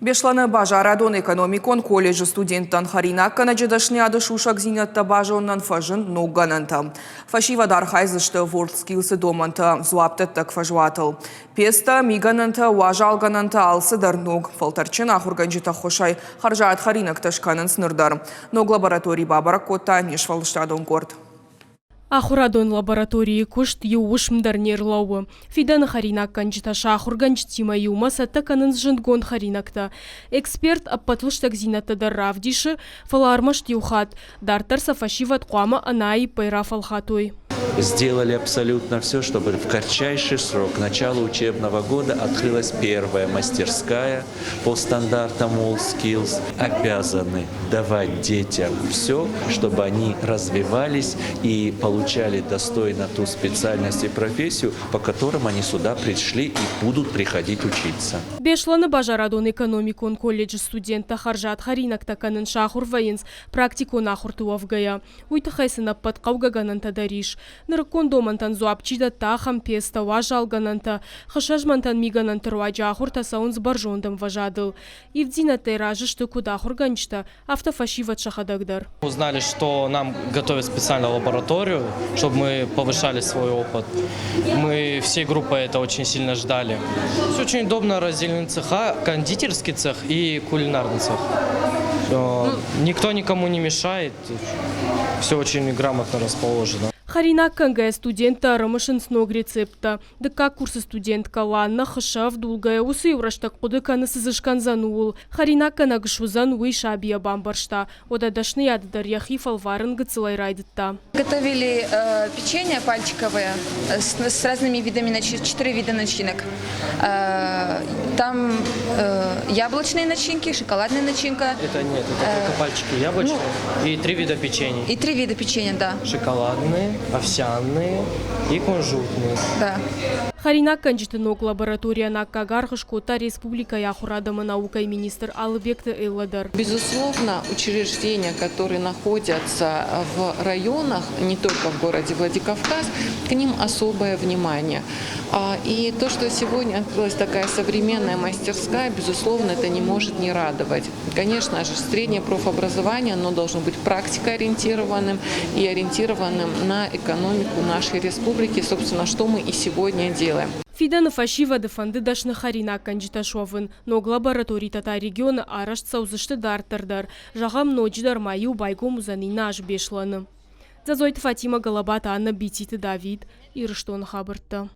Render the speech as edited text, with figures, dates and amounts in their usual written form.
Бешланы бажарадон экономикон колледжі студенттан Харина канаджидашны ады шушак зинетті бажоннан фажын нуггананты. Фашивадар хайзышты World Skills доманты зуаптыттық фажуатыл. Песта мигананты уажалгананты алсыдар нуг. Фалтарчын ахурганжита хошай харжаат Харинак ташканын снырдар. Нуг лабораторий бабарак кота нешвалыштадон горд. Ахурадон лаборатории кушт юушмдар нерлауы. Фиданы Харинак канчиташа ахурганчтима юмаса таканын жындгон Харинакта. Эксперт аппатлыштак зинаты дарравдиши фалармашт юхат. Дартарса фашиват куама анаи пайра фалхатой. Сделали абсолютно все, чтобы в кратчайший срок, к началу учебного года, открылась первая мастерская по стандартам WorldSkills. Обязаны давать детям все, чтобы они развивались и получали достойно ту специальность и профессию, по которым они сюда пришли и будут приходить учиться. Бешланы бажарадон экономикон колледж студента харжат Харинак таканын шахур военс практикон ахуртуавгая. Уйтахайсына подкаугагананта дариш. Ныркон домантан зуапчида тахам песта важалгананта, хашажмантан миганантар ваджахур тасаун с баржондом важадыл. И в дина тайражи, что куда хурганчта, автофашиват шахадагдар. Узнали, что нам готовят специальную лабораторию, чтобы мы повышали свой опыт. Мы всей группой это очень сильно ждали. Все очень удобно, разделены цеха, кондитерский цех и кулинарный цех. Никто никому не мешает, все очень грамотно расположено. Харинак кангая студента рамышын сног рецепта. Дыка курсы студентка ланна хышав дулгая усы евраштак кудыканы сызышкан зануул. Харинак канагышузан уй шабия бамбаршта. Одадашны ядыдар яхи фалварын гыцылай райдытта. Готовили печенье пальчиковые с разными видами начинок, 4 вида начинок. Там яблочные начинки, шоколадная начинка. Это нет, это только пальчики яблочные и 3 вида печенья. И 3 вида печенья, да. Шоколадные, овсяные и кунжутные. Да. Харинак канчтынок лаборатория на Кагархашкота Республика Яхурадама наука и министр Алыбекты Элладар. Безусловно, учреждения, которые находятся в районах, не только в городе Владикавказ, к ним особое внимание. И то, что сегодня открылась такая современная мастерская, безусловно, это не может не радовать. Конечно же, среднее профобразование, оно должно быть практикоориентированным и ориентированным на экономику нашей республики, собственно, что мы и сегодня делаем. Фиданы фашива дефанды дашны Харинак канчиташовын, но лабораторий тата региона арашт саузышты дартардар, жағам ночидар маю байгу музанина аж бешланы. Зазойты Фатима Галабата Анна Бититы Давид и Рыштон Хабарта.